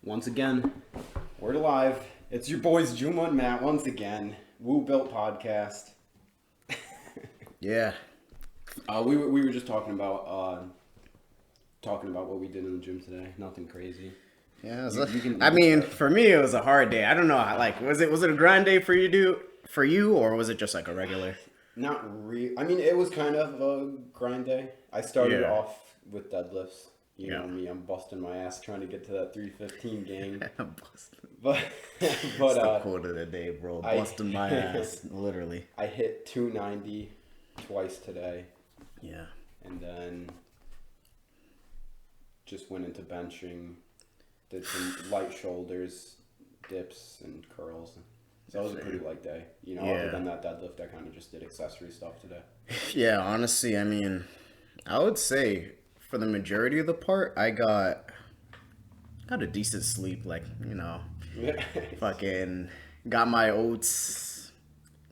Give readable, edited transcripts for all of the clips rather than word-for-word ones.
Once again, we're live. It's your boys Juma and Matt once again. WooBuilt Podcast. Yeah. We were just talking about what we did in the gym today. Nothing crazy. Yeah. For me, it was a hard day. I don't know. Like, was it a grind day for you, or was it just like a regular? Not real. I mean, it was kind of a grind day. I started off with deadlifts. You know me, I'm busting my ass trying to get to that 315 gang. But It's the quote of the day, bro. Busting my ass, literally. I hit 290 twice today. Yeah. And then just went into benching, did some light shoulders, dips, and curls. So it was a pretty light day. Other than that deadlift, I kind of just did accessory stuff today. Yeah, honestly, I mean, I would say for the majority of the part, I got a decent sleep. Like, fucking got my oats,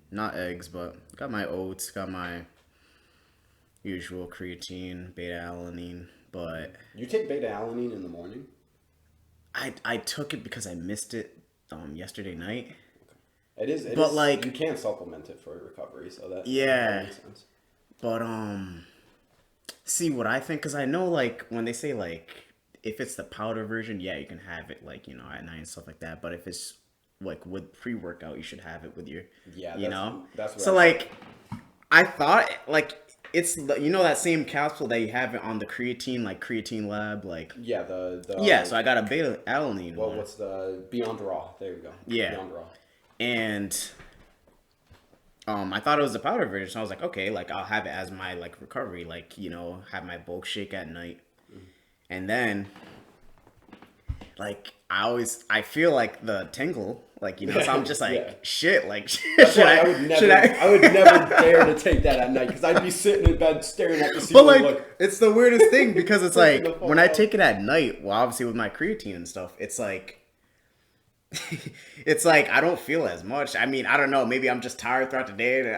not eggs, but got my oats, got my usual creatine, beta-alanine, but... You take beta-alanine in the morning? I took it because I missed it yesterday night. Okay. It is, like, you can't supplement it for recovery, so that makes sense. But, see what I think, because I know, like, when they say, like, if it's the powder version, yeah, you can have it, like, at night and stuff like that. But if it's, like, with pre-workout, you should have it with your, that's what so, like, I thought, like, it's, that same capsule that you have it on the creatine, like, Creatine Lab, like. Yeah, so I got a beta-alanine one. What's the Beyond Raw? There you go. Yeah. Beyond Raw. And... I thought it was the powder version, so I was like, okay, like, I'll have it as my, like, recovery, like, have my bulk shake at night. Mm-hmm. And then, like, I feel like the tingle, like, so I'm just like, shit, like, I would never dare to take that at night, because I'd be sitting in bed staring at the ceiling. But, like, it's the weirdest thing, because it's like, when I take it at night, well, obviously with my creatine and stuff, it's like, I don't feel as much. I mean, I don't know. Maybe I'm just tired throughout the day. And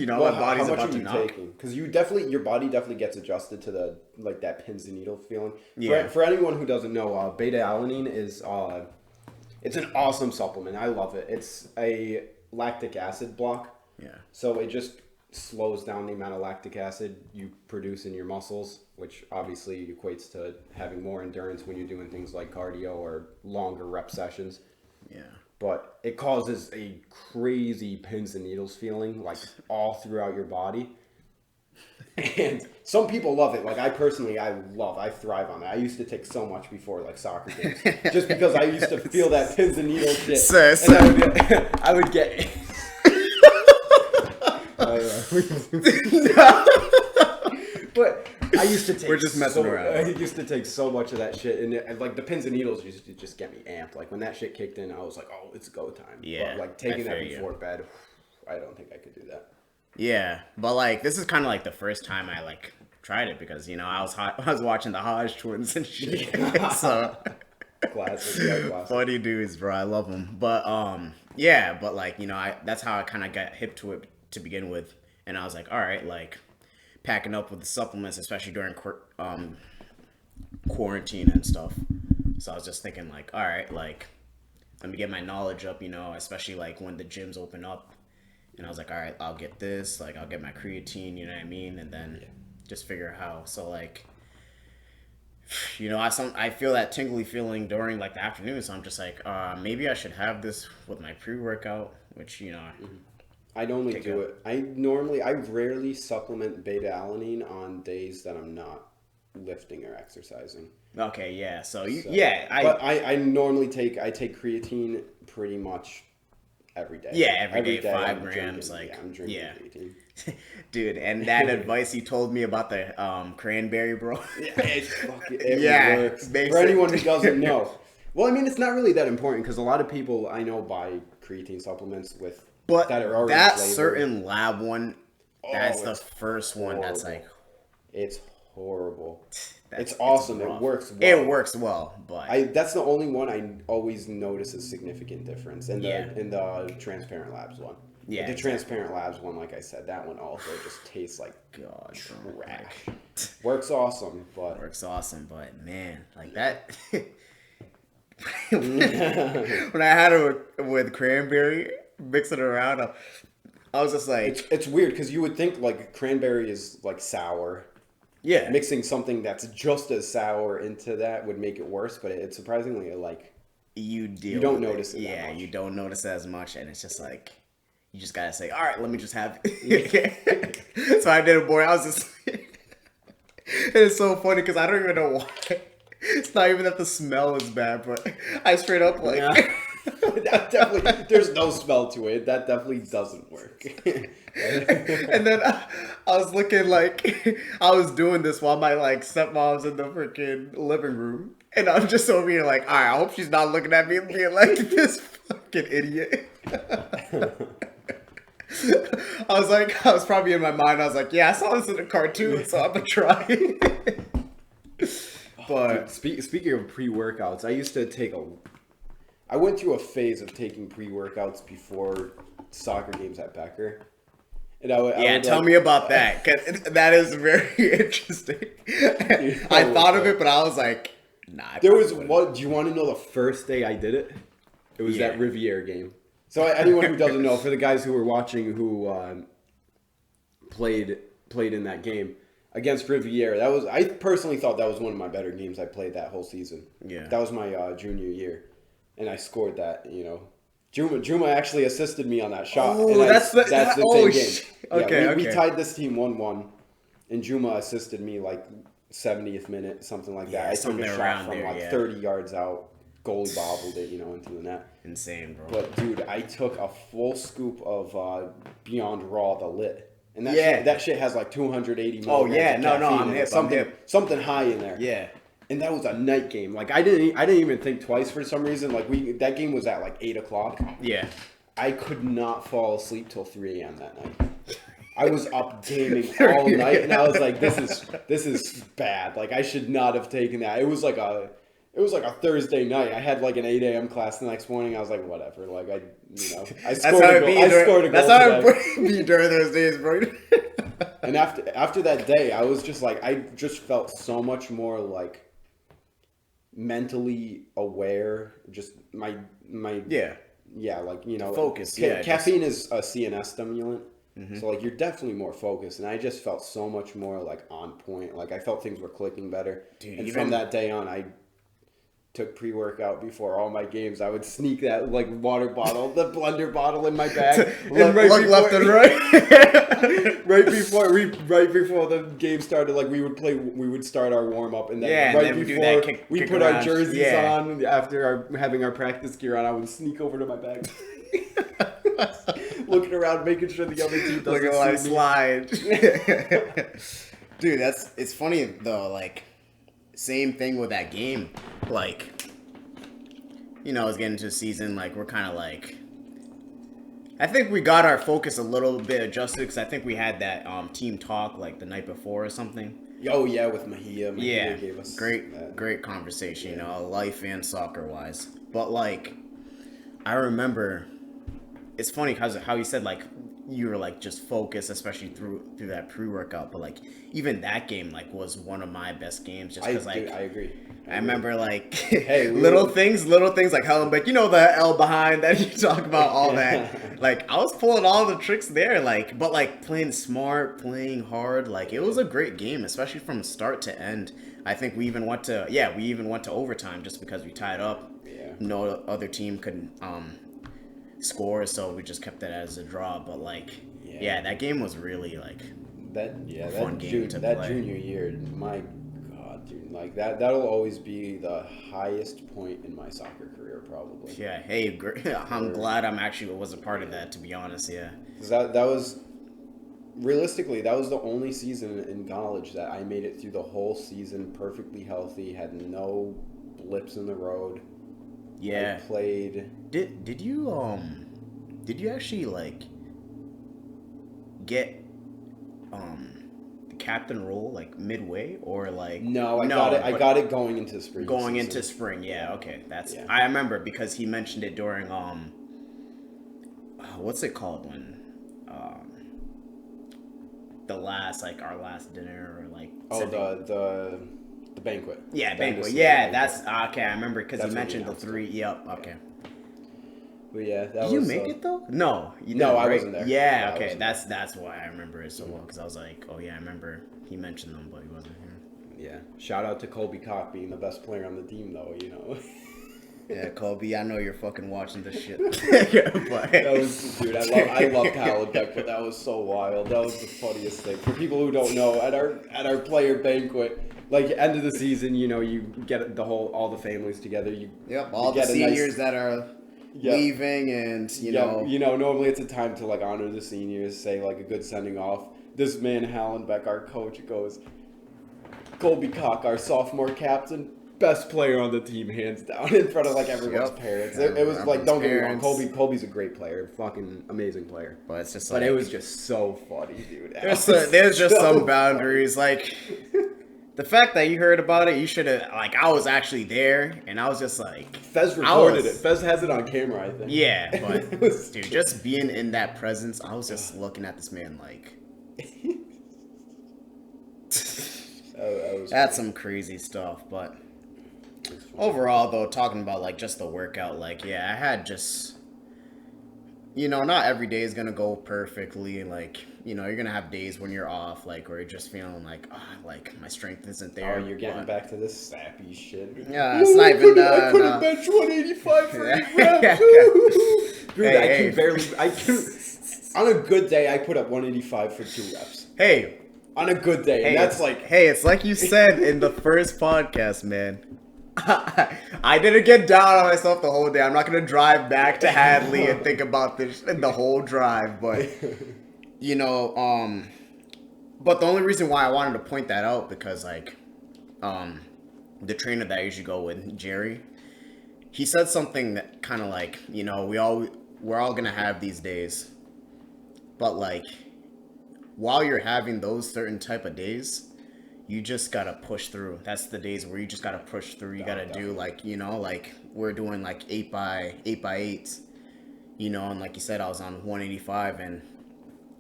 my body's about to knock. Because your body definitely gets adjusted to that pins and needle feeling. Yeah. For anyone who doesn't know, beta-alanine is it's an awesome supplement. I love it. It's a lactic acid block. Yeah. So it just slows down the amount of lactic acid you produce in your muscles, which obviously equates to having more endurance when you're doing things like cardio or longer rep sessions. Yeah. But it causes a crazy pins and needles feeling, like, all throughout your body. And some people love it. Like, I thrive on that. I used to take so much before, like, soccer games. Just because I used to feel that pins and needles shit. And I would get... But I used to take... We're just messing around. I used to take so much of that shit. And like, the pins and needles used to just get me amped. Like, when that shit kicked in, I was like, oh, it's go time. Yeah. But, like, taking that before bed, I don't think I could do that. Yeah. But, like, this is kind of, like, the first time I, like, tried it. Because, I was watching the Hodge twins and shit. So... Classic. Funny dudes, bro. I love them. But, but, like, that's how I kind of got hip to it to begin with. And I was like, all right, like... packing up with the supplements, especially during quarantine and stuff. So I was just thinking, like, all right, like, let me get my knowledge up, especially, like, when the gyms open up. And I was like, all right, I'll get this, like, I'll get my creatine, you know what I mean? And then just figure out how. So, like, I feel that tingly feeling during, like, the afternoon. So I'm just like, maybe I should have this with my pre-workout, which, I'd only do it. I rarely supplement beta-alanine on days that I'm not lifting or exercising. Okay, yeah. But I normally take creatine pretty much every day. Yeah, every day 5 grams. I'm drinking creatine. Dude, and that advice you told me about the cranberry, bro. It works. For anyone who doesn't know. Well, I mean, it's not really that important, because a lot of people I know buy creatine supplements with... But that flavored. Certain lab one, that's the first one that's like... It's horrible. It's awesome. It works well. It works well, but... That's the only one I always notice a significant difference in the Transparent Labs one. Yeah, the Transparent Labs one, like I said, that one also just tastes like trash. Works awesome, but man, like that... When I had it with cranberry, mixing it around, I was just like, It's weird because you would think like cranberry is like sour. yeah, Mixing something that's just as sour into that would make it worse, but it's surprisingly like you you deal don't with notice it. it that Yeah, much. you don't notice it as much, and it's just like you just gotta say, all right, let me just have it. So I did it, boy. I was just, it's so funny because I don't even know why. It's not even that the smell is bad, but I straight up like. Yeah. That definitely, there's no smell to it. That definitely doesn't work. And then I was looking like I was doing this while my like stepmom's in the freaking living room, and I'm just over here like, all right, I hope she's not looking at me and being like this fucking idiot. I was probably in my mind. I was like, yeah, I saw this in a cartoon, so I'm gonna try it. But Speaking of pre-workouts, I went through a phase of taking pre-workouts before soccer games at Becker. And I would tell like, me about that, because that is very interesting. I thought of it, but I was like, nah. There was one. Do you want to know the first day I did it? It was Yeah. that Riviere game. So anyone who doesn't know, for the guys who were watching who played in that game against Riviere, I personally thought that was one of my better games I played that whole season. Yeah. That was my junior year, and I scored that. Juma actually assisted me on that shot. Oh, and that's the same game. Okay, We okay. tied this team 1-1, and Juma assisted me like 70th minute, something like that. Yeah, I took a something shot around from there, like yeah. 30 yards out, goalie bobbled it, into the net. Insane, bro. But dude, I took a full scoop of Beyond Raw, the lit. And Yeah. that shit has like 280 milligrams Oh, yeah. of No, caffeine I'm in it. hip, I'm hip. Something high in there. Yeah. And that was a night game. Like I didn't even think twice for some reason. Like that game was at like 8:00. Yeah. I could not fall asleep till 3 a.m. that night. I was up gaming all night, and I was like, "This is bad. Like, I should not have taken that." It was like a Thursday night. I had like an 8 a.m. class the next morning. I was like, "Whatever." Like, I That's scored how a it goal. be. I scored a goal That's how today. it be during those days, bro. And after that day, I was just like, I just felt so much more like mentally aware. Just my Yeah. like Focus, yeah, caffeine is a CNS stimulant, so like you're definitely more focused, and I just felt so much more like on point. Like I felt things were clicking better, Dude, and even- from that day on, I took pre-workout before all my games. I would sneak that like water bottle, the blender bottle in my bag, Left and right. right before the game started, like we would start our warm up, and then Yeah, and right then we do before that we kick put our around. jerseys Yeah. on after having our practice gear on, I would sneak over to my bag, looking around, making sure the other team Look doesn't at my see me. slide. Dude, it's funny though, like same thing with that game. Like, it's getting to the season, like we're kind of like, I think we got our focus a little bit adjusted because I think we had that team talk like the night before or something. Oh yeah, with Mejia. Yeah, gave us great that. great conversation, life and soccer wise. But like, I remember, it's funny how you said like you were like just focused, especially through that pre-workout. But like even that game like was one of my best games, just because like I agree. I remember like Hey, little things like Helen, but the L behind that you talk about, all that. Like I was pulling all the tricks there, like, but like playing smart, playing hard. Like it was a great game, especially from start to end. I think we even went to overtime just because we tied up. Yeah. No other team could score, so we just kept it as a draw. But like, yeah, that game was really like fun game to play. Junior year, my God, dude, like that'll always be the highest point in my soccer career, probably. Yeah, hey, great. I'm glad I'm actually was a part of that, to be honest. Yeah, 'Cause that was realistically that was the only season in college that I made it through the whole season perfectly healthy, had no blips in the road. yeah. I played. Did you actually like get the captain role like midway or like No, I got it going into spring. going season. into spring? Yeah, okay, Yeah. I remember because he mentioned it during what's it called when our last dinner or like Oh, the The banquet. Yeah, The banquet. end of Yeah, season that's banquet. okay. I remember because you That's when he mentioned the announced 3. Yep. Okay. But yeah, that Did you was. make it though? No, you No, didn't, I right? wasn't there. Yeah. Yeah, I Okay. wasn't That's why I remember it so well because I was like, oh yeah, I remember he mentioned them, but he wasn't here. Yeah. Shout out to Colby Cock being the best player on the team, though. You know. Yeah, Kobe, I know you're fucking watching this shit. But That was, dude. I loved Hallenbeck, but that was so wild. That was the funniest thing. For people who don't know, at our player banquet, like end of the season, you know, you get all the families together. all the get seniors that are leaving, and you know, normally it's a time to like honor the seniors, say like a good sending off. This man Hallenbeck, our coach, goes, Colby Cock, our sophomore captain, best player on the team, hands down, in front of like everyone's parents. It was like, don't get me wrong, Colby's a great player, fucking amazing player. But it's just but like, it was just so funny, dude. There's just some boundaries, like the fact that you heard about it, you should have, like, I was actually there, and I was just like, Fez recorded it. Fez has it on camera, I think. Yeah, but dude, just being in that presence, I was just looking at this man like. That's some crazy stuff, but overall though, talking about like just the workout, like yeah, I had just, you know, not every day is gonna go perfectly, like, you know, you're gonna have days when you're off, like, where you're just feeling like, like my strength isn't there. Oh, you're getting back to this sappy shit. Yeah, it's not even I couldn't bench 185 for 8 reps. Dude, hey. I can on a good day, I put up 185 for 2 reps. Hey. On a good day, and that's like... Hey, it's like you said in the first podcast, man. I didn't get down on myself the whole day. I'm not going to drive back to Hadley and think about this the whole drive, but, you know, but the only reason why I wanted to point that out, because, like, the trainer that I usually go with, Jerry, he said something that kind of like, you know, we're all going to have these days, but, like, while you're having those certain type of days, you just gotta push through. That's the days where you just gotta push through. You gotta do, like, you know, like we're doing like 8 by 8s, you know, and like you said, I was on 185, and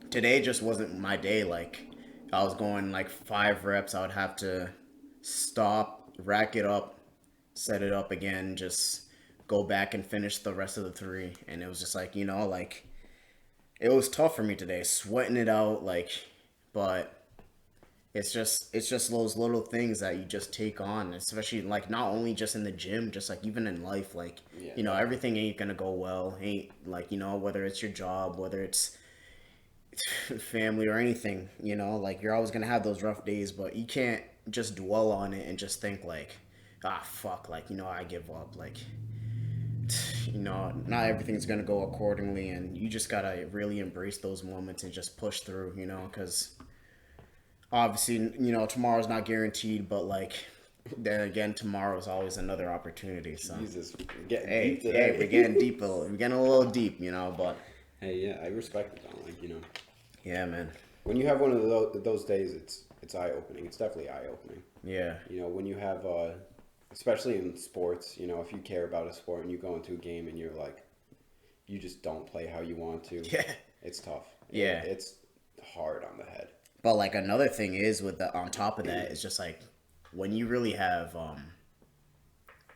today just wasn't my day. Like, I was going like 5 reps. I would have to stop, rack it up, set it up again, just go back and finish the rest of the 3. And it was just like, you know, like, it was tough for me today, sweating it out, like, but it's just those little things that you just take on, especially, like, not only just in the gym, just, like, even in life, like, you know, everything ain't gonna go well, ain't, like, you know, whether it's your job, whether it's family or anything, you know, like, you're always gonna have those rough days, but you can't just dwell on it and just think, like, fuck, like, you know, I give up, like, you know, not everything's gonna go accordingly, and you just gotta really embrace those moments and just push through, you know, because obviously, you know, tomorrow's not guaranteed, but like, then again, tomorrow's always another opportunity. So Jesus, we're getting deep today. We're getting deep, we're getting a little deep, you know, but hey, yeah, I respect it though, like, you know, yeah, man, when you have one of those days, it's eye-opening. It's definitely eye-opening. Yeah, you know, when you have especially in sports, you know, if you care about a sport and you go into a game and you're like, you just don't play how you want to. Yeah. It's tough. Yeah. It's hard on the head. But like another thing is on top of that, it's just like when you really have,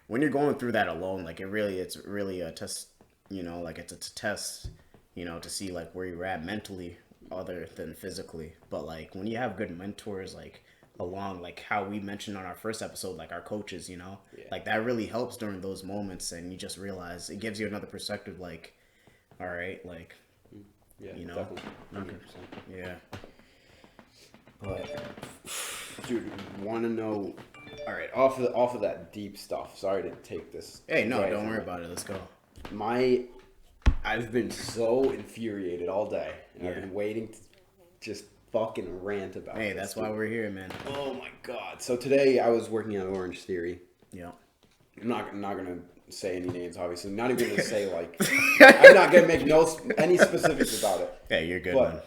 when you're going through that alone, like it's really a test, you know, like it's a test, you know, to see like where you're at mentally other than physically. But like when you have good mentors, like, along, like how we mentioned on our first episode, like our coaches, you know, like that really helps during those moments, and you just realize it gives you another perspective, like, all right, like, you know, definitely. yeah. But dude, want to know? All right, off of that deep stuff. Sorry to take this. Hey, no, don't worry about it. Let's go. I've been so infuriated all day, and I've been waiting to just fucking rant about it. Hey, that's why we're here, man. Oh my god. So today I was working on Orange Theory. Yeah. I'm not gonna say any names, obviously. I'm not even gonna say like I'm not gonna make any specifics about it. Hey, you're good, man.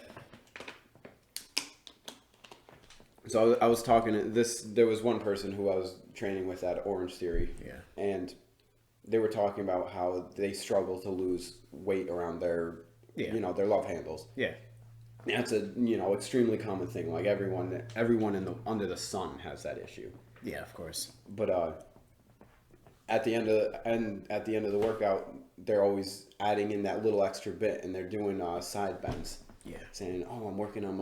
So I was talking to there was one person who I was training with at Orange Theory. Yeah. And they were talking about how they struggle to lose weight around their you know, their love handles. Yeah. That's a extremely common thing. Like everyone in the under the sun has that issue. Yeah, of course. But at the end of the workout, they're always adding in that little extra bit, and they're doing side bends. Yeah. Saying, "Oh, I'm working on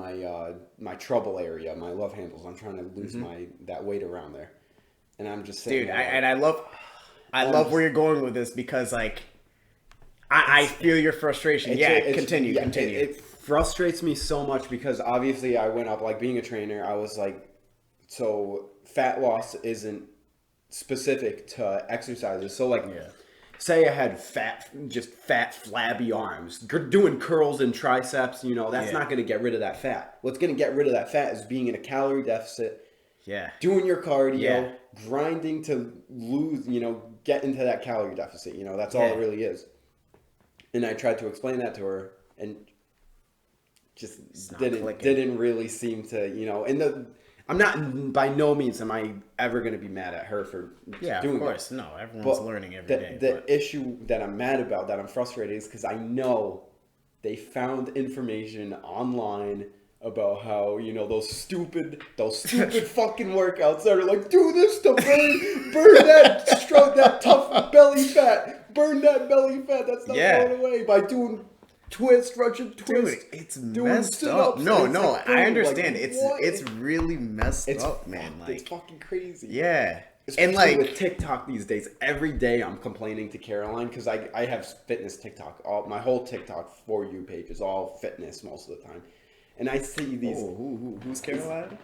my trouble area, my love handles. I'm trying to lose that weight around there." And I'm just saying, dude, I love where you're going with this because like I feel your frustration. Yeah, continue. It frustrates me so much because obviously I went up like being a trainer. I was like, so fat loss isn't specific to exercises. So like, say I had fat flabby arms, doing curls and triceps. That's not going to get rid of that fat. What's going to get rid of that fat is being in a calorie deficit. Yeah. Doing your cardio, grinding to lose, get into that calorie deficit. That's all it really is. And I tried to explain that to her, and just didn't really seem to, I'm not, by no means am I ever going to be mad at her for doing that. Of course. No, everyone's learning every day. The issue that I'm mad about, that I'm frustrated, is because I know they found information online about how, those stupid fucking workouts that are like, do this to burn that tough belly fat, burn that belly fat that's not going away by doing Russian twist. Dude, it's messed up. No, like, I understand. Like, it's really messed up, man. Like, it's fucking crazy. Yeah. Especially and like with TikTok these days, every day I'm complaining to Caroline because I have fitness TikTok. My whole TikTok For You page is all fitness most of the time. And I see these. Who's Caroline?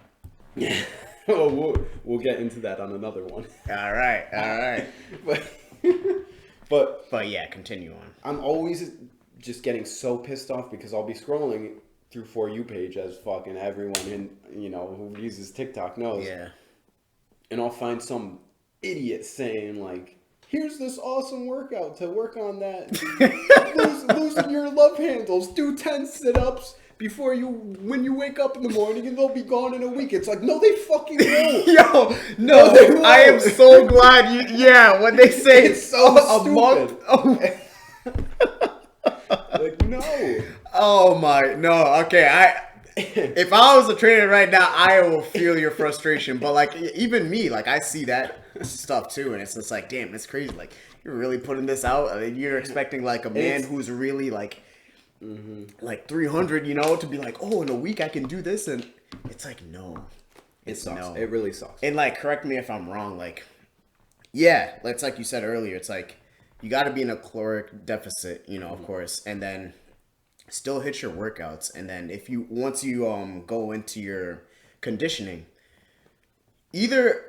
Yeah. We'll get into that on another one. All right. But yeah, continue on. I'm always just getting so pissed off because I'll be scrolling through For You page, as fucking everyone who uses TikTok knows. Yeah. And I'll find some idiot saying like, "Here's this awesome workout to work on that losing your love handles. Do 10 sit-ups when you wake up in the morning, and they'll be gone in a week." It's like, no, they fucking won't. Yo, no, they won't. I am so glad you. Yeah, when they say it's so a stupid. month. Oh. Like, no. Oh my, no. Okay, if I was a trainer right now, I will feel your frustration. But like, even me, like, I see that stuff too, and it's just like, damn, it's crazy. Like, you're really putting this out. I mean, you're expecting like a man who's really like, like 300, to be like, oh, in a week I can do this, and it's like, no, it sucks. No. It really sucks. And like, correct me if I'm wrong. Like, yeah, it's like you said earlier. It's like you got to be in a caloric deficit, of course, and then still hit your workouts. And then once you go into your conditioning, either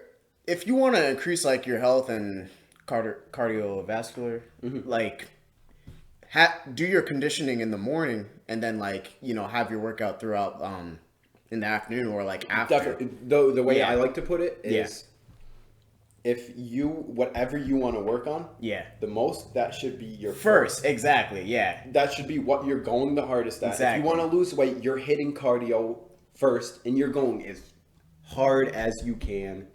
if you want to increase like your health and cardiovascular, like do your conditioning in the morning, and then like have your workout throughout in the afternoon or like after. Definitely. The way I like to put it is, if whatever you want to work on, the most, that should be your first. Exactly. Yeah. That should be what you're going the hardest at. Exactly. If you want to lose weight, you're hitting cardio first, and you're going as hard as you can,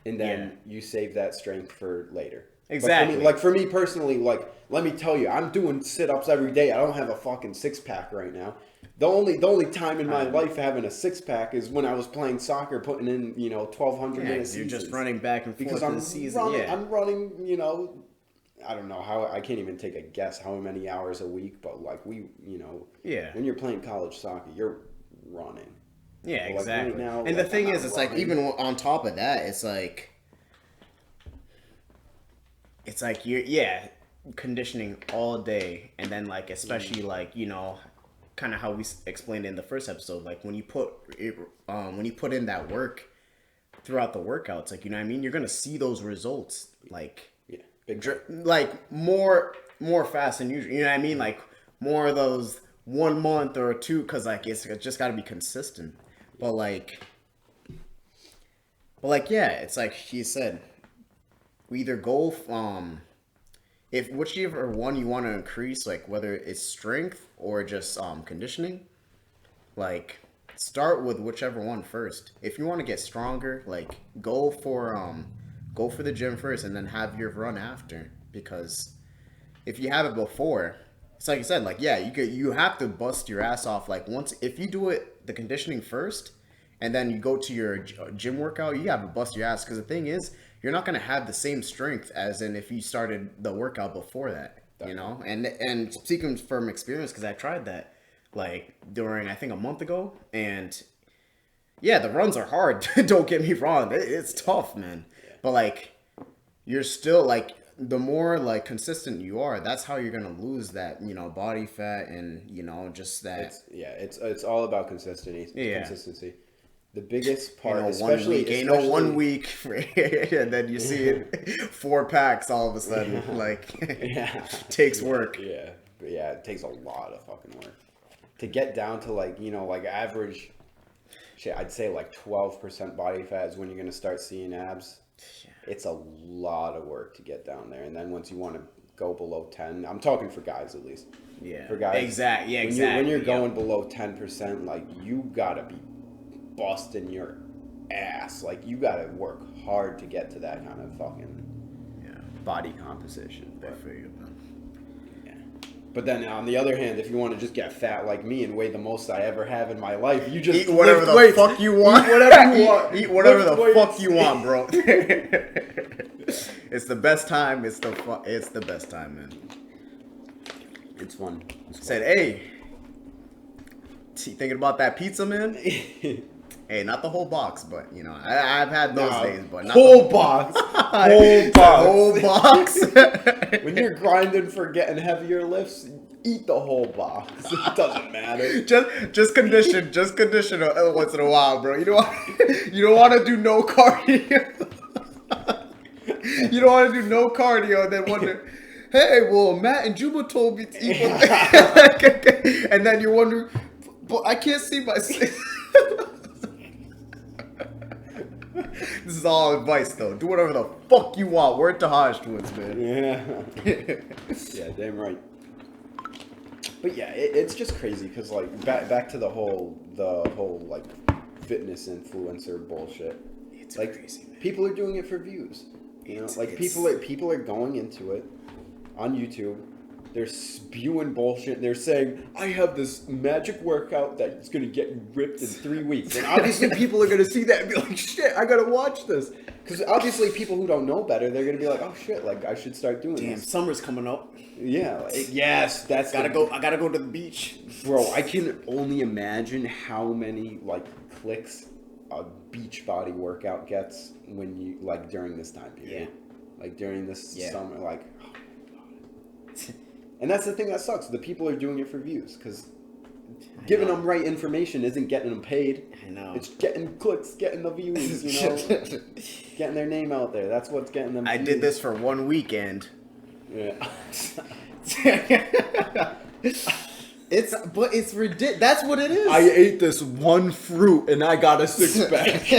and then you save that strength for later. Exactly. For me personally, like, let me tell you, I'm doing sit-ups every day. I don't have a fucking six-pack right now. The only time in my life having a six-pack is when I was playing soccer, putting in 1,200 minutes. You're just running back and forth because in the season. I'm running. I don't know how, I can't even take a guess how many hours a week, but like when you're playing college soccer, you're running. Yeah, but exactly. Like right now, and the thing is, it's running. Like even on top of that, it's like you're conditioning all day, and then like especially like kind of how we explained in the first episode, like when you put in that work throughout the workouts, like what I mean, you're gonna see those results like like more fast than usual. What I mean, like more of those 1 month or 2, because like it's just got to be consistent. But like yeah, it's like he said, we either go if whichever one you want to increase, like whether it's strength or just conditioning, like start with whichever one first. If you want to get stronger, like go for the gym first and then have your run after, because if you have it before, it's like I said, like yeah, you have to bust your ass off. Like once if you do it the conditioning first, and then you go to your gym workout, you have to bust your ass because the thing is, you're not gonna have the same strength as in if you started the workout before that. You know, and speaking from experience, because I tried that like during I think a month ago, and yeah, the runs are hard. Don't get me wrong, it's tough, man. But like, you're still like the more like consistent you are, that's how you're gonna lose that body fat and just that. It's all about consistency. Yeah. Consistency. The biggest part, Ain't no 1 week, and then you see it 4 packs all of a sudden. Like, takes work. Yeah, but yeah, it takes a lot of fucking work to get down to like average. Shit, I'd say like 12% body fat is when you're gonna start seeing abs. It's a lot of work to get down there, and then once you want to go below 10, I'm talking for guys at least. Yeah, for guys, exactly. Yeah, when you're going below 10%, like you gotta be busting your ass. Like you gotta work hard to get to that kind of fucking body composition. I feel you, man. But then on the other hand, if you want to just get fat like me and weigh the most I ever have in my life, you just eat whatever the fuck you want. Eat whatever you want. Eat whatever the fuck you want, bro. It's the best time. It's the best time, man. It's fun. Said, hey, thinking about that pizza, man? Hey, not the whole box, but I've had those days, but not whole box. Whole box. Whole box. When you're grinding for getting heavier lifts, eat the whole box. It doesn't matter. Just condition once in a while, bro. You don't want to do no cardio. You don't want to do no cardio and then wonder, hey, well, Matt and Juba told me to eat. And then you're wondering, but I can't see my. This is all advice, though. Do whatever the fuck you want. Word to Hodgwoods, man. Yeah, damn right. But yeah, it's just crazy because like back to the whole like fitness influencer bullshit. It's like crazy, man. People are doing it for views. People are going into it on YouTube. They're spewing bullshit. They're saying, I have this magic workout that's going to get you ripped in 3 weeks. And obviously people are going to see that and be like, shit, I got to watch this. Because obviously people who don't know better, they're going to be like, oh shit, like I should start doing this. Damn, summer's coming up. Yeah. Yes, that's I gotta go to the beach. Bro, I can only imagine how many like clicks a beach body workout gets when you like during this time period. Yeah. Like during this summer, like oh my God. And that's the thing that sucks. The people are doing it for views because giving them right information isn't getting them paid. I know. It's getting clicks, getting the views, getting their name out there. That's what's getting them views. I did this for 1 weekend. Yeah. It's ridiculous. That's what it is. I ate this one fruit and I got a 6-pack.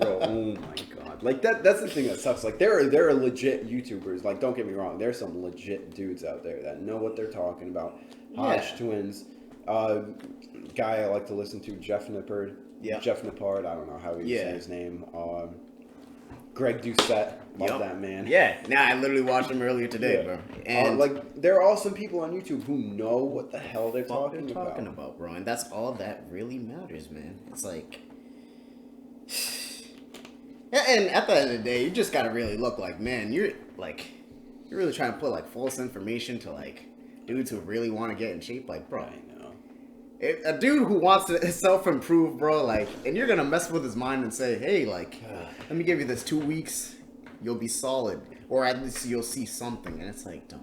Bro, oh my God. Like that's the thing that sucks. Like there are legit YouTubers. Like don't get me wrong, there's some legit dudes out there that know what they're talking about. Hodge Twins, guy I like to listen to, Jeff Nippard. Yeah. Jeff Nippard. I don't know how you say his name. Greg Doucette. Love that man. Yeah. Nah, I literally watched him earlier today, bro. And like there are also people on YouTube who know what the hell they're talking about, bro. And that's all that really matters, man. It's like. And at the end of the day, you just gotta really look like, man, you're really trying to put like false information to like dudes who really want to get in shape, like, bro. I know. A dude who wants to self-improve, bro, like, and you're gonna mess with his mind and say, hey, like, let me give you this 2 weeks, you'll be solid, or at least you'll see something, and it's like, don't.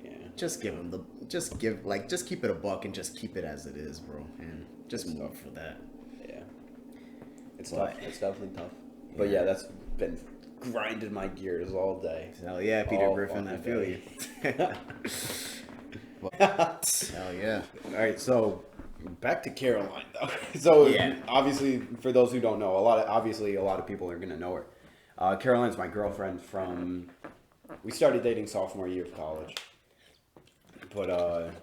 Yeah. Just keep it a buck and just keep it as it is, bro, and just move for that. Yeah. It's tough. It's definitely tough. But yeah, that's been grinding my gears all day. Hell yeah, Peter Griffin, I feel you. Hell yeah. All right, so back to Caroline though. So obviously, for those who don't know, a lot of people are gonna know her. Caroline's my girlfriend from. We started dating sophomore year of college, but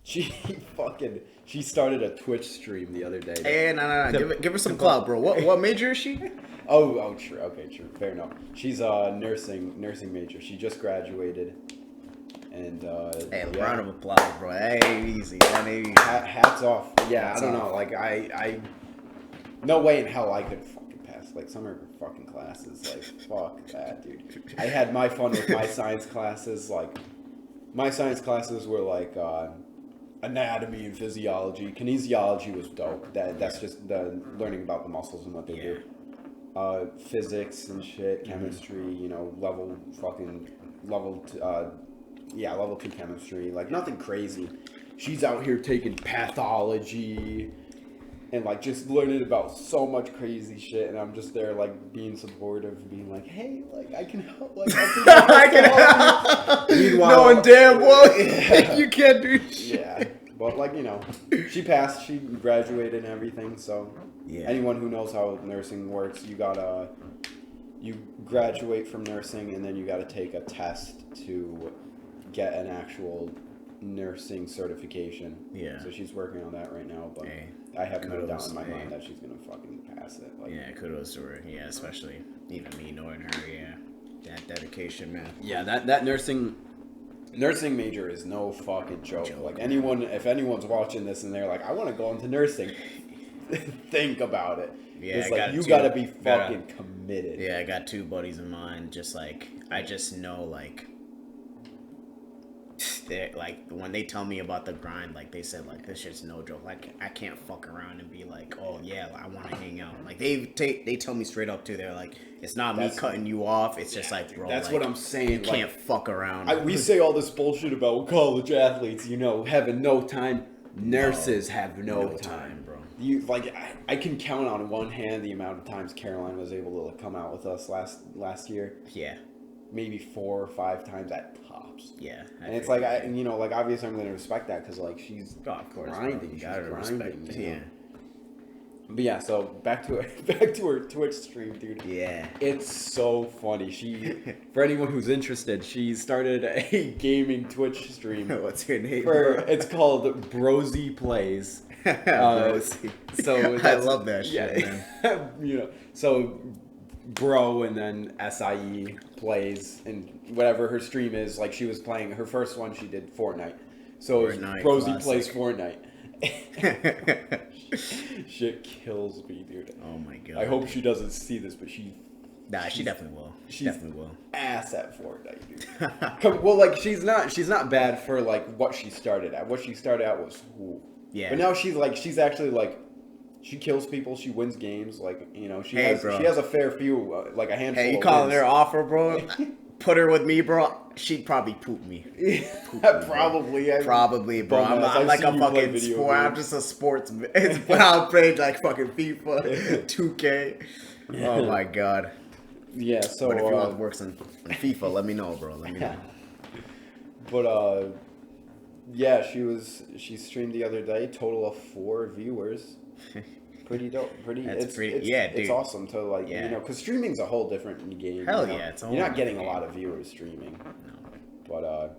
she started a Twitch stream the other day. Hey, no. Give her some clout, bro. What major is she? Oh, true. Okay, true. Fair enough. She's a nursing major. She just graduated. And Hey, yeah. round of applause, bro. That ain't easy. That ain't easy. Hats off. Yeah, Hats I don't off. know. Like I, no way in hell I could fucking pass like some of her fucking classes. Like fuck that, dude. I had my fun with my science classes. Like my science classes were like anatomy and physiology. Kinesiology was dope. That's just the learning about the muscles and what they do. Physics and shit, chemistry. You know, level 2 chemistry. Like nothing crazy. She's out here taking pathology and like just learning about so much crazy shit, and I'm just there like being supportive, being like, "Hey, like I can help, like I can help you." Meanwhile, knowing damn well yeah. you can't do shit. Yeah, but like you know, she passed, she graduated and everything. So anyone who knows how nursing works, you graduate from nursing, and then you gotta take a test to get an actual nursing certification. Yeah. So she's working on that right now, but I have no doubt in my mind that she's gonna fucking pass it. Like, yeah, kudos to her. Yeah, especially even me knowing her. Yeah, that dedication, man. Yeah, that nursing major is no fucking joke. Like if anyone's watching this and they're like, I want to go into nursing, think about it. Yeah, it's like you gotta be fucking committed. Yeah, I got 2 buddies of mine. Just like I just know like. Like when they tell me about the grind, like they said, like this shit's no joke. Like I can't fuck around and be like, oh yeah, I want to hang out. Like they tell me straight up too. They're like, it's not me cutting you off. It's just like, bro, that's like, what I'm saying. You can't fuck around. We say all this bullshit about college athletes, you know, having no time. Nurses have no time, bro. You like I can count on one hand the amount of times Caroline was able to come out with us last year. Yeah. Maybe 4 or 5 times at tops. Yeah, and it's like like obviously I'm gonna respect that because like she's of course, grinding. You gotta respect. Yeah. But yeah, so back to her Twitch stream, dude. Yeah. It's so funny. For anyone who's interested, she started a gaming Twitch stream. What's her name? It's called Brosy Plays. Brosy. So I love that shit, man. You know, so Bro and then SIE plays and whatever her stream is, like she was playing her first one, she did Fortnite. So Brosy plays Fortnite. Shit kills me, dude. Oh my god. I hope she doesn't see this, but she definitely will. She definitely will. Ass at Fortnite, dude. Well, like she's not bad for like what she started at. What she started at was yeah. But now she's actually like she kills people. She wins games. Like you know she has a fair few like a handful. Hey, you of calling wins. her offer, bro? Put her with me, bro. She'd probably poop me. Probably, bro. I'm like a fucking sport. I'm just a sports. I'm playing like fucking FIFA, 2K. Oh my god. Yeah. So but if you want to work on FIFA, let me know, bro. Let me know. But yeah, she streamed the other day. Total of 4 viewers. Pretty dope. Dude. It's awesome to like you know, because streaming's a whole different game. Hell you know? Yeah, it's you're not getting a lot of viewers streaming. No. But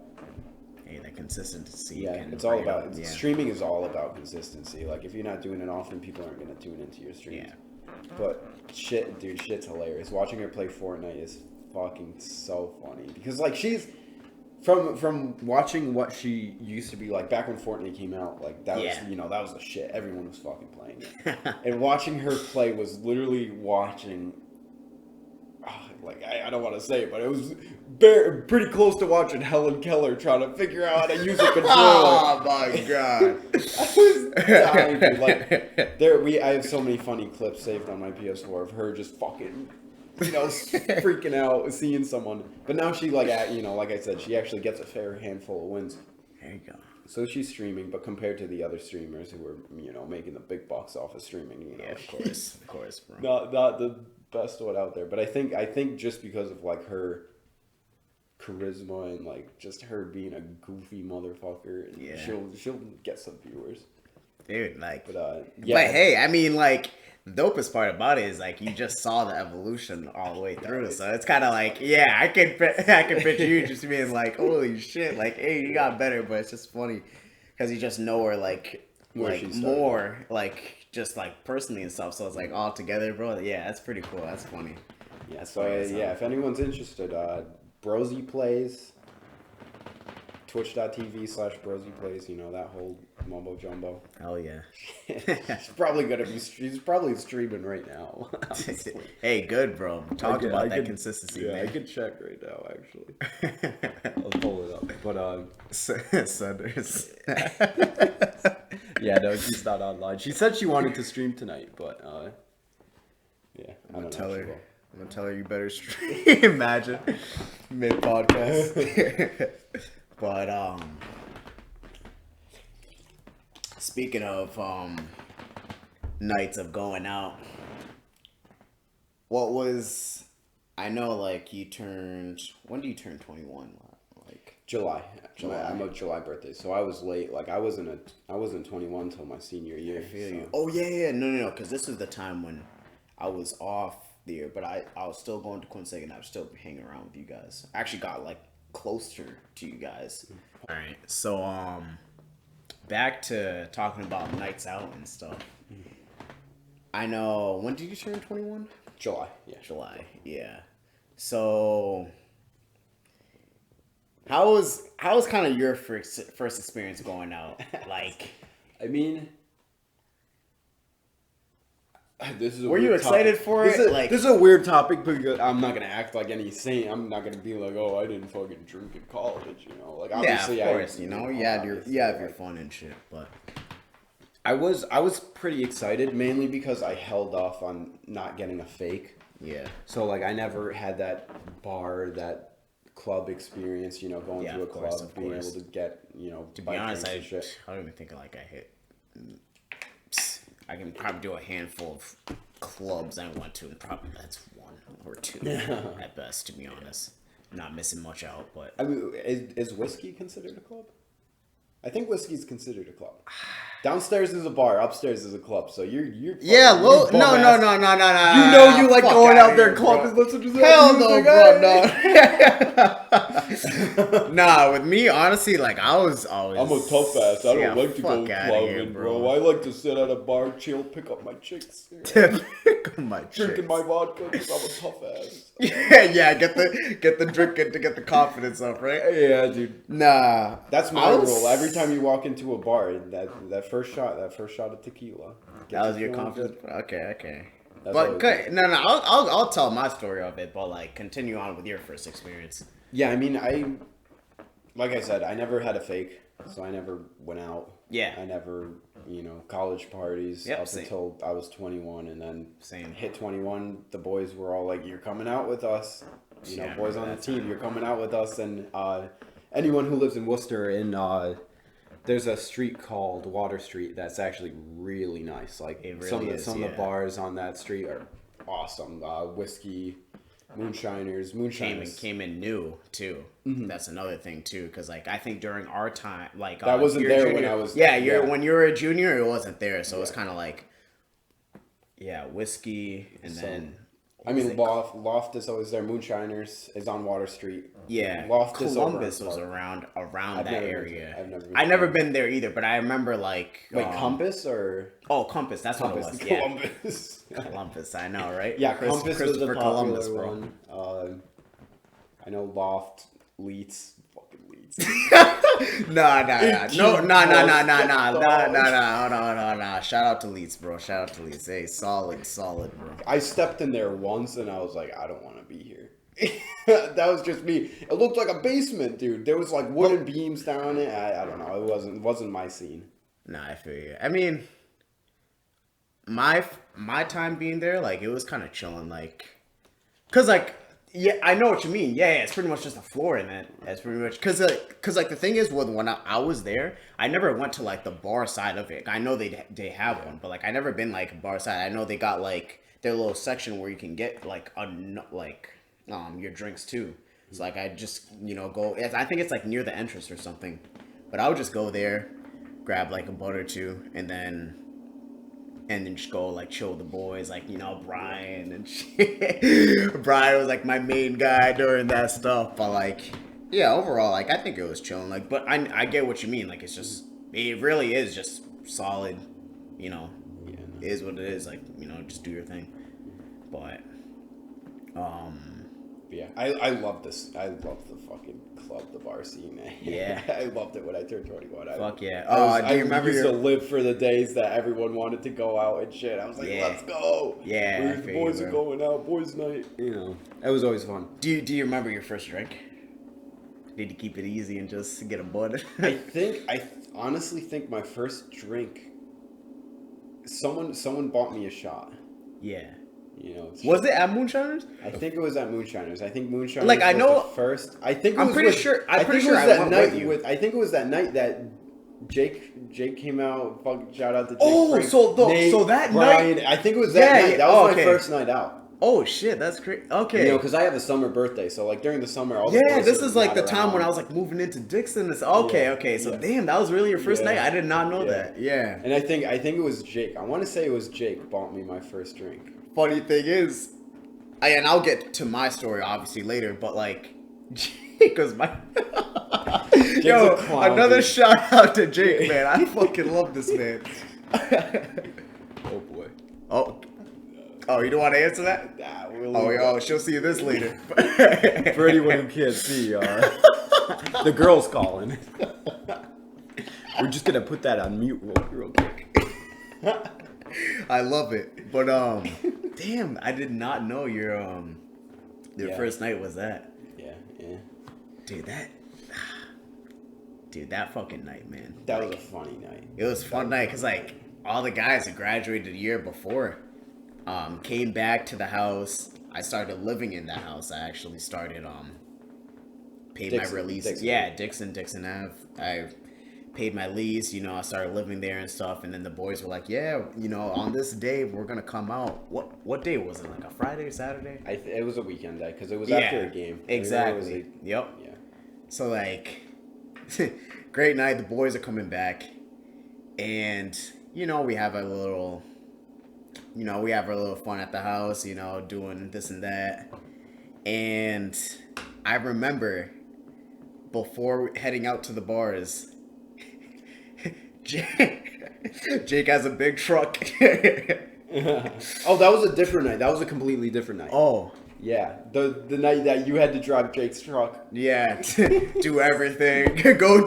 hey, that consistency. Yeah, it's all about streaming is all about consistency. Like if you're not doing it often, people aren't gonna tune into your streams. Yeah. But shit's hilarious. Watching her play Fortnite is fucking so funny because like she's. From watching what she used to be like back when Fortnite came out, like that was that was the shit. Everyone was fucking playing it, and watching her play was literally watching. Like I don't want to say it, but it was pretty close to watching Helen Keller trying to figure out how to use a controller. Oh my god! I was dying, dude. Like I have so many funny clips saved on my PS4 of her just fucking. You know, freaking out, seeing someone. But now she, like I said, she actually gets a fair handful of wins. There you go. So she's streaming, but compared to the other streamers who were, making the big bucks off of streaming, yeah, of course, bro. Not the best one out there. But I think just because of like her charisma and like just her being a goofy motherfucker, she'll get some viewers. Dude, like, but hey, I mean, like. The dopest part about it is like you just saw the evolution all the way through, so it's kind of like I can picture you just being like, holy shit, like hey, you got better, but it's just funny because you just know her like more like just like personally and stuff, so it's like all together, bro. Yeah, that's pretty cool. That's funny. Yeah, so if anyone's interested, Brosy Plays. Twitch.tv/BrosiePlays, you know, that whole mumbo jumbo. Hell yeah. He's probably streaming right now. Honestly. Hey, good, bro. Talk about that consistency, yeah, man. I could check right now, actually. I'll pull it up. But, Sanders. yeah, no, she's not online. She said she wanted to stream tonight, but, yeah, I'm gonna tell her you better stream. Imagine mid podcast. But speaking of nights of going out, I know like you turned, when do you turn 21? Like July. I'm a July birthday, so I was late. Like I wasn't 21 until my senior year. I feel you. Oh yeah, no, because this was the time when I was off the year, but I was still going to Quincy and I was still hanging around with you guys. I actually got like closer to you guys. All right, so back to talking about nights out and stuff. I know, when did you turn 21? July. Yeah. July. Yeah. So how was kind of your first experience going out? Like, I mean, this is a were weird you excited topic. for This it? is, Like, this is a weird topic because I'm not gonna act like any saint. I'm not gonna be like, oh, I didn't fucking drink in college, you know. Like obviously, yeah, of course, you know, you have your fun and shit, but I was pretty excited mainly because I held off on not getting a fake. yeah. So like I never had that club experience, you know, going to a club, being able to get, you know, to be honest, I don't even think like I hit. I can probably do a handful of clubs I went to, and probably that's one or two at best. To be honest, I'm not missing much out. But I mean, is whiskey considered a club? I think whiskey's considered a club. Downstairs is a bar, upstairs is a club. So you're yeah, no. You know you like going out there clubbing, listen to that. Hell no, bro, no. Nah, with me, honestly, like I was always. I'm a tough ass. I don't like to go clubbing, here, bro. I like to sit at a bar, chill, pick up my chicks, drinking my vodka because I'm a tough ass. yeah, get the drink to get the confidence up, right? Yeah, dude. Nah, that's my rule. Every time you walk into a bar, that first shot of tequila. That was your confidence. Good. Okay. But good. No, I'll tell my story of it, but like continue on with your first experience. Yeah, I mean, like I said, I never had a fake, so I never went out. Yeah. I never, you know, college parties until I was 21, and then hit 21. The boys were all like, "You're coming out with us." You know, boys on the team, you're coming out with us, and anyone who lives in Worcester, there's a street called Water Street that's actually really nice. Like some of the bars on that street are awesome. Whiskey, moonshiners came in new too. Mm-hmm. That's another thing too, because like I think during our time, like that wasn't there junior, when I was. When you were a junior, it wasn't there, so it's kind of like whiskey and then. I mean, Loft is always there. Moonshiners is on Water Street. Yeah, Loft Columbus was around that area. I've never been there either, but I remember like Compass or Compass. That's what it was. Columbus. Yeah. Columbus. I know, right? Yeah, Compass was the popular Columbus, one. I know Loft, Leeds, fucking Leeds. Nah. Shout out to Leeds, bro. Shout out to Leeds. Hey, solid, bro. I stepped in there once and I was like, I don't want to be here. That was just me. It looked like a basement, dude. There was like wooden beams down it. I don't know. It wasn't my scene. Nah, I feel you. I mean, my time being there, like it was kind of chilling, like, cause like. Yeah, I know what you mean. Yeah, it's pretty much just a floor in it. That's pretty much cause like the thing is when I was there, I never went to like the bar side of it. I know they have one, but like I never been like bar side. I know they got like their little section where you can get like your drinks too. So like I just go. I think it's like near the entrance or something. But I would just go there, grab like a butt or two, and then just go like chill with the boys, like Brian and shit. Brian was like my main guy during that stuff, but like overall like I think it was chilling. Like, but I get what you mean. Like it really is just solid. It is what it is. Like just do your thing. But Yeah, I love this. I love the fucking club, the bar scene. Yeah. I loved it when I turned 21. Fuck yeah. I Do you remember used to live for the days that everyone wanted to go out and shit. I was like, Yeah. let's go. Yeah, I The feel boys you, are bro. going out, boys' night. You know, it was always fun. Do you remember your first drink? Did you keep it easy and just get a bud? I honestly think my first drink, someone bought me a shot. Yeah. You know, Was it at Moonshiners? I think it was at Moonshiners. I think Moonshiners Like, I was know- the first. I think it I'm was pretty with- sure- I pretty think it sure was I that went night with you. I think it was that night that Jake came out. Fucking shout out to Jake. Oh, Frank, so Nate, that Brian. night- I think it was that Yeah, night. yeah. That was Oh, my okay. first night out. Oh shit, that's great. Okay. You know, because I have a summer birthday, so like during the summer, all the Yeah, boys this are is like not the time when I around. was like moving into Dixon. Okay, Yeah, okay. So yeah. damn, that was really your first Yeah. night. I did not know Yeah. that. Yeah. And I think it was Jake. I want to say it was Jake bought me my first drink. Funny thing is, and I'll get to my story obviously later, but like, because my a clown, another dude. shout out to Jake, man. I fucking love this man. Oh boy. Oh, you don't want to answer that? Nah, we'll Oh, leave yo, that. she'll see you this later. For anyone who can't see, the girl's calling. We're just gonna put that on mute real quick. I love it, but damn, I did not know your Yeah. first night was that. Yeah. Dude, that fucking night, man. That was a funny night. It was a fun night because like all the guys that graduated the year before came back to the house. I started living in that house. I actually started paid Dixon, my release. Dixon. Yeah, Dixon Ave. I paid my lease. You know, I started living there and stuff. And then the boys were like, "Yeah, you know, on this day we're gonna come out." What day was it? Like a Friday or Saturday? It was a weekend day because it was Yeah, after a game. exactly. It was Yep. yeah. So like, great night. The boys are coming back, and you know we have a little fun at the house. You know, doing this and that. And I remember before heading out to the bars, Jake has a big truck. Oh, that was a different night. That was a completely different night. Oh. Yeah, the night that you had to drive Jake's truck. Yeah, do everything. Go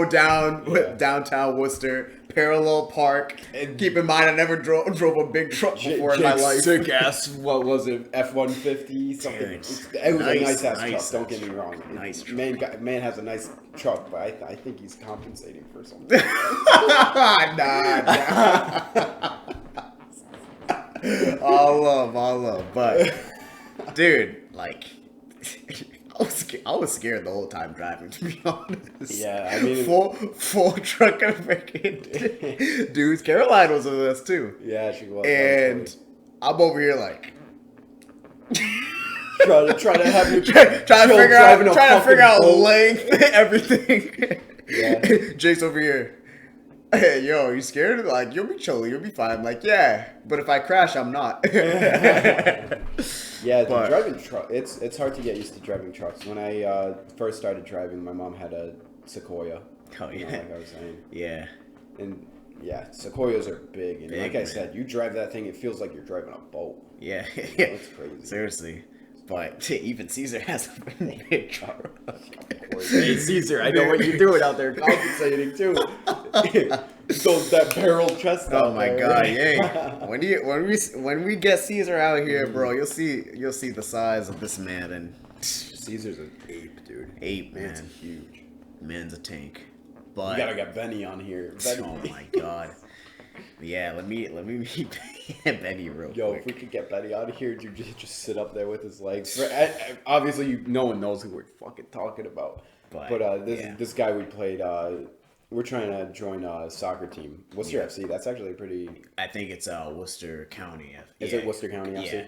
down downtown Worcester, parallel park. And keep in mind, I never drove a big truck before in my life. Sick ass. What was it? F-150 something. Dude, It was a nice ass nice truck. Don't get me wrong. Nice truck. Man has a nice truck, but I think he's compensating for something. Nah. All love, but dude, like, I was scared the whole time driving. To be honest, Yeah, I mean, full truck of freaking dudes. Caroline was with us too. Yeah, she was. And I'm over here like try to have your trying to figure out boat. length, everything. Yeah. Jake's over here. Hey, yo, you scared? Like, you'll be chilling, you'll be fine. I'm like, yeah, but if I crash, I'm not. Yeah, But- driving truck. It's hard to get used to driving trucks. When I first started driving, my mom had a Sequoia. Oh, You know, yeah. like I was saying, Yeah. and yeah, Sequoias are big, and Big, like I man. said, you drive that thing, it feels like you're driving a boat. Yeah. It's crazy. Seriously. But even Caesar has a big truck. Hey Caesar, I know what you're doing out there, compensating too. That barrel chest. Oh out my there. god, yeah. When we get Caesar out here, bro, you'll see the size of this man and Caesar's an ape, dude. ape, Man's man. huge. Man's a tank. You But gotta get Benny on here. Benny. oh my god. Yeah, let me meet Benny real Yo, quick. if we could get Benny out of here, dude, just sit up there with his legs. Obviously, no one knows who we're fucking talking about. But yeah. this guy we played. We're trying to join a soccer team. Worcester FC. That's actually pretty. I think it's Worcester County. Is it Worcester County FC?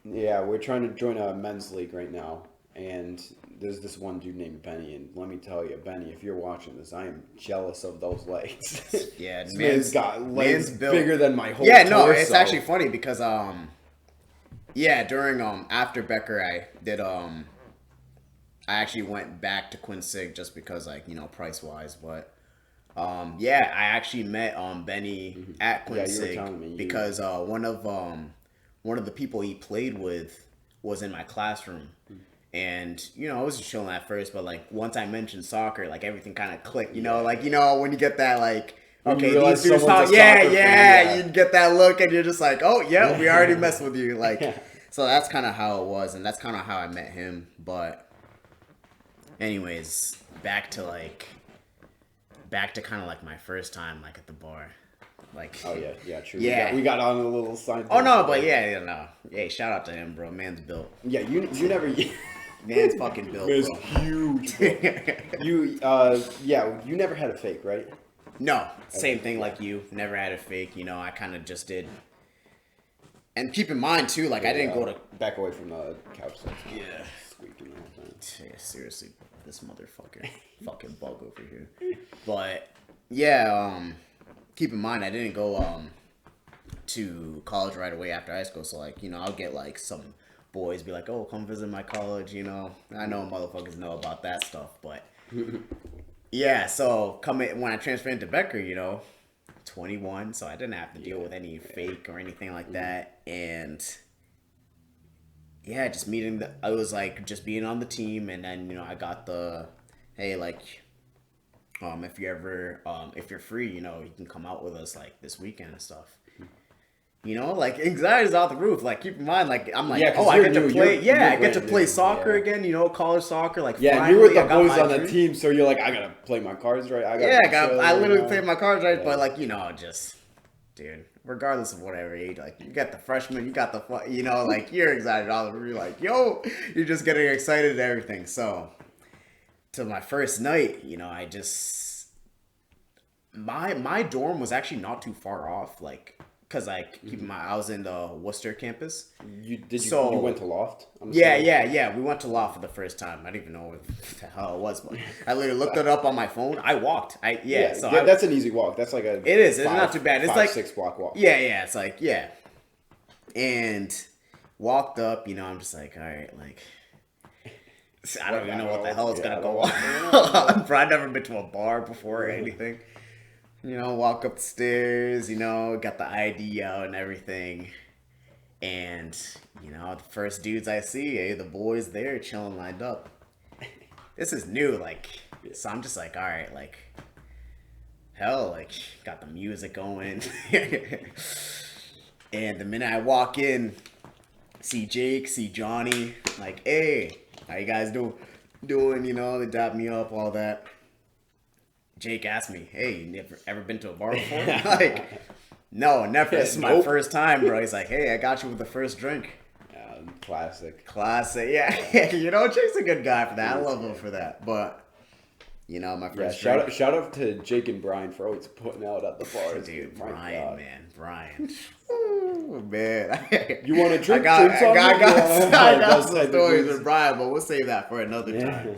Yeah, we're trying to join a men's league right now, and there's this one dude named Benny, and let me tell you, Benny, if you're watching this, I am jealous of those legs. Yeah, This man's got legs built bigger than my whole Yeah, no, torso. it's actually funny because during after Becker I did I actually went back to Quincy just because like, you know, price wise, but I actually met Benny at Yeah, you were Quincy telling me. because one of the people he played with was in my classroom. And, you know, I was just chilling at first, but, like, once I mentioned soccer, like, everything kind of clicked, you know? Like, you know, when you get that, like, okay, these dudes talk, yeah, you get that look, and you're just like, oh, yeah, we already messed with you. Like, so that's kind of how it was, and that's kind of how I met him. But anyways, back to kind of, like, my first time, like, at the bar. Like, oh yeah, true. Yeah, we got on a little side. Oh no, but yeah. Hey, shout out to him, bro. Man's built. Yeah, you never. Man's fucking built, Man's bro. Huge. You you never had a fake, right? No, same thing like you. Never had a fake. You know, I kind of just did. And keep in mind too, like I didn't go to back away from the couch. Yeah. Squeaking all the time. Yeah, seriously, this motherfucker, fucking bug over here. But yeah, keep in mind, I didn't go to college right away after high school. So, like, you know, I'll get, like, some boys be like, oh, come visit my college, you know. I know motherfuckers know about that stuff. But, yeah, so when I transferred into Becker, you know, 21. So I didn't have to deal with any fake or anything like that. And, yeah, just I was, like, just being on the team. And then, you know, I got the, hey, like... if you're free, you know, you can come out with us like this weekend and stuff. You know, like anxiety's off the roof. Like keep in mind, like I'm like, I get to play. I get to play soccer again. You know, college soccer. Like yeah, finally, you were the boys on the team, so you're like, I gotta play my cards right. I literally played my cards right. But like, you know, just dude, regardless of whatever age, like you got the freshman, you got the you know, like you're excited all over. You're like, yo, you're just getting excited and everything. So. To my first night, you know, I just my dorm was actually not too far off, like, cause like keep in mind I was in the Worcester campus. You went to Loft? Yeah. We went to Loft for the first time. I didn't even know what the hell it was, but I literally looked it up on my phone. I walked. That's an easy walk. That's like a it's not too bad. It's like 6 block walk. Yeah, it's like and walked up. You know, I'm just like, all right, like. I don't even know what the hell is gonna go on. Bro, I've never been to a bar before or anything. You know, walk up the stairs, you know, got the ID out and everything. And, you know, the first dudes I see, hey, the boys there chilling lined up. This is new, like, so I'm just like, all right, like, hell, like, got the music going. And the minute I walk in, see Jake, see Johnny, like, hey. How you guys doing? You know, they dap me up, all that. Jake asked me, "Hey, you ever been to a bar before?" Like, no, never. This is my first time, bro. He's like, "Hey, I got you with the first drink." Classic. Yeah. You know, Jake's a good guy for that. I love him for that. But you know, my first drink. Shout out to Jake and Brian for always putting out at the bars. Dude, Brian. Ooh, man. You want to drink? I got some stories with Brian, but we'll save that for another time.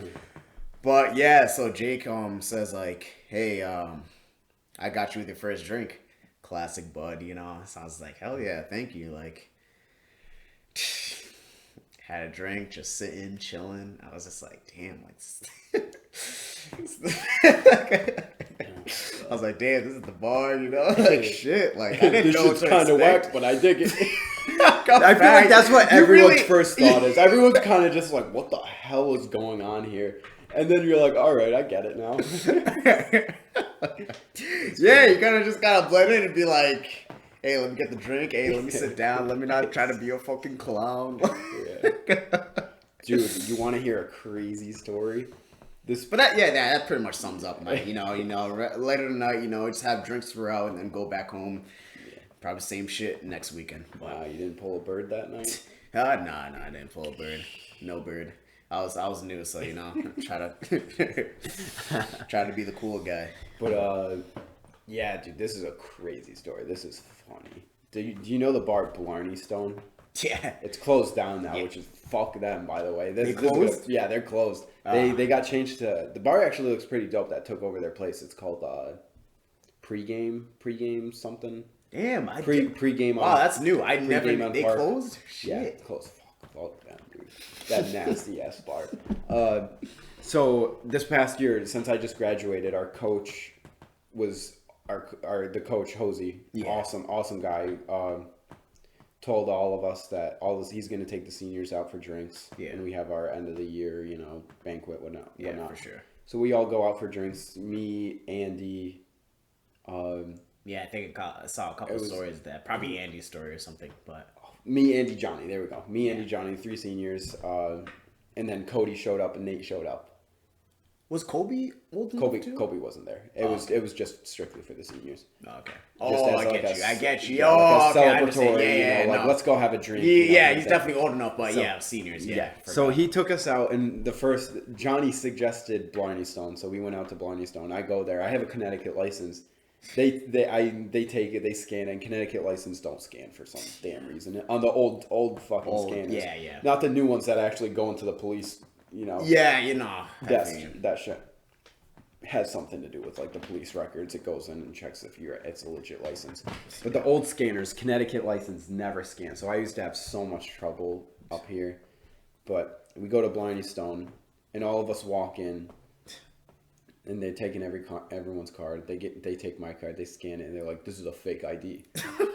But yeah, so Jake says like, hey, I got you with your first drink. Classic bud, you know. So I was like, hell yeah, thank you. Like, had a drink, just sitting, chilling. I was just like, damn, like. I was like, damn, this is the bar, you know? Like, shit. Like, I didn't know what to kind of expect. whack, but I dig it. I feel like that's what everyone's first thought is. Everyone's kind of just like, what the hell is going on here? And then you're like, all right, I get it now. Yeah, you kind of just gotta blend in and be like, hey, let me get the drink. Hey, let me sit down. Let me not try to be a fucking clown. Dude, you want to hear a crazy story? That pretty much sums up my, you know, later tonight, you know, just have drinks throughout and then go back home. Yeah. Probably same shit next weekend. Wow, you didn't pull a bird that night? Nah, I didn't pull a bird. No bird. I was new, so you know, try to be the cool guy. But yeah, dude, this is a crazy story. This is funny. Do you know the bar Blarney Stone? Yeah, it's closed down now, which is fuck them, by the way. They closed? Yeah, they're closed. They got changed to the bar. Actually looks pretty dope. That took over their place. It's called pregame something. Damn, pregame. Wow, that's new. I never. They closed. Shit. Yeah, closed. Fuck them, dude. That nasty ass bar. So this past year, since I just graduated, our coach was the coach Hosey. Yeah. Awesome guy. told all of us that he's going to take the seniors out for drinks. Yeah. And we have our end of the year, banquet, whatnot. Yeah, for sure. So we all go out for drinks. Me, Andy. Yeah, I think I saw a couple stories that probably Andy's story or something, but me, Andy, Johnny. There we go. Me, Andy, Johnny, 3 seniors. And then Cody showed up and Nate showed up. Was Kobe old enough too? Kobe wasn't there. It was just strictly for the seniors. Oh, okay. I Just get you. Yeah, Oh, like a okay. I understand. celebratory, Yeah, no. let's go have a drink. He's definitely old enough, but seniors. Yeah. So he took us out, and Johnny suggested Blarney Stone, so we went out to Blarney Stone. I go there. I have a Connecticut license. They take it, they scan it, and Connecticut license don't scan for some damn reason. On the old fucking scanners. Yeah. Not the new ones that actually go into the police, Yeah, That shit has something to do with like the police records. It goes in and checks if it's a legit license. But the old scanners, Connecticut license never scan. So I used to have so much trouble up here. But we go to Blarney Stone, and all of us walk in, and they're taking everyone's card. They take my card, they scan it, and they're like, "This is a fake ID."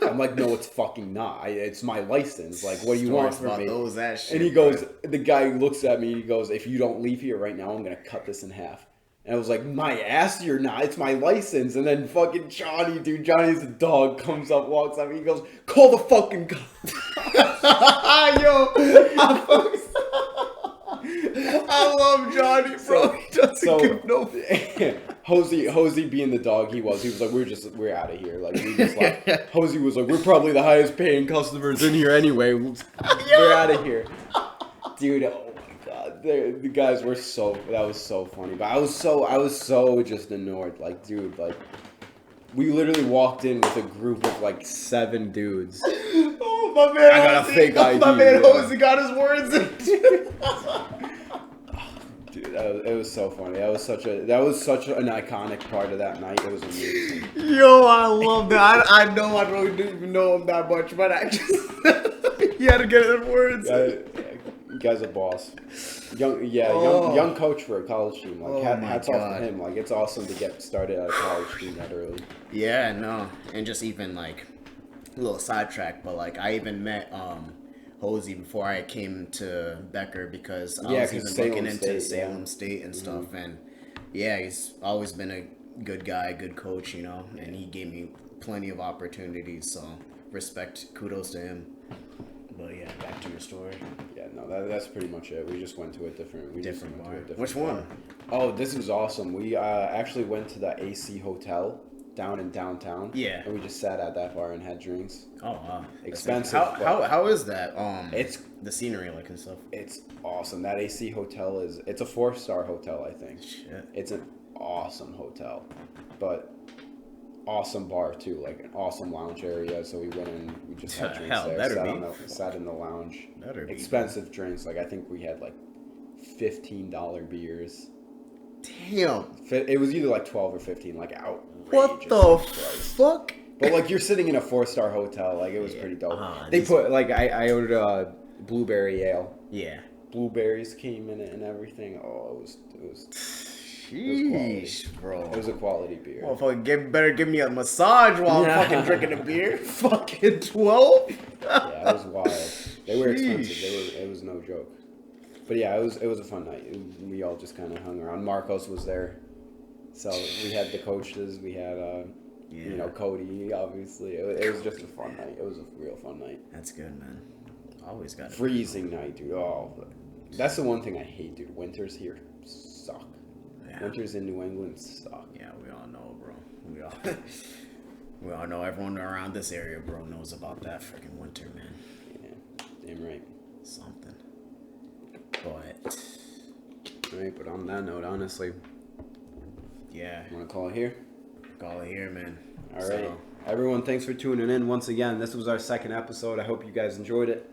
I'm like, "No, it's fucking not. It's my license. Like, what do you want from me?" And he goes, the guy looks at me, he goes, "If you don't leave here right now, I'm gonna cut this in half." And I was like, "My ass, you're not. It's my license." And then fucking Johnny's a dog, comes up, walks up, he goes, "Call the fucking cops." Yo, I love Johnny, bro. He doesn't give no. Hosey being the dog he was like, we're out of here. Like, we just left. Hosey was like, "We're probably the highest paying customers in here anyway. We're out of here." Dude, oh my god. The guys were that was so funny. But I was so just annoyed. Like, dude, like, we literally walked in with a group of like 7 dudes. Oh, my man. I got a fake ID. My man Jose got his words in. Dude, it was so funny. That was such an iconic part of that night. It was amazing. Yo, I love that. I know I really didn't even know him that much, but I just he had to get his words. You guy's a boss. Young coach for a college team. Like, hats off to him. Like, it's awesome to get started at a college team that early. Yeah, no, and just even like a little sidetrack, but like I even met Hosey before I came to Becker because I was even looking into Salem State and stuff, and he's always been a good guy, good coach, and he gave me plenty of opportunities, so kudos to him. But yeah, back to your story. Yeah, no, that's pretty much it. We just went to a different bar. Which one? Oh, this was awesome. We actually went to the AC Hotel down in downtown. Yeah. And we just sat at that bar and had drinks. Oh, wow. Expensive. How is that? It's the scenery like and stuff. It's awesome. That AC hotel it's a 4-star hotel, I think. Shit. It's an awesome hotel, but awesome bar too, like an awesome lounge area. So we went in, we just had drinks there. Sat in the lounge. Expensive drinks. Like, I think we had like $15 beers. Damn. It was either like 12 or 15. Like, outrageous. What the fuck? But like, you're sitting in a 4-star hotel. Like, it was pretty dope. They put like I ordered a blueberry ale. Yeah. Blueberries came in it and everything. Oh, it was. Sheesh, bro. It was a quality beer. Motherfucker, better give me a massage while I'm fucking drinking a beer. Fucking 12? Yeah, it was wild. They were expensive. It was no joke. But yeah, it was a fun night. We all just kind of hung around. Marcos was there. So we had the coaches. We had, Cody, obviously. It was just a fun night. It was a real fun night. That's good, man. Always got it. Freezing night, dude. Oh, that's the one thing I hate, dude. Winters here suck. Yeah. Winters in New England suck. Yeah, we all know, bro. We all know. Everyone around this area, bro, knows about that freaking winter, man. Yeah, damn right. Something. But. Right, but on that note, honestly. Yeah. Want to call it here? Call it here, man. All right. Everyone, thanks for tuning in once again. This was our second episode. I hope you guys enjoyed it.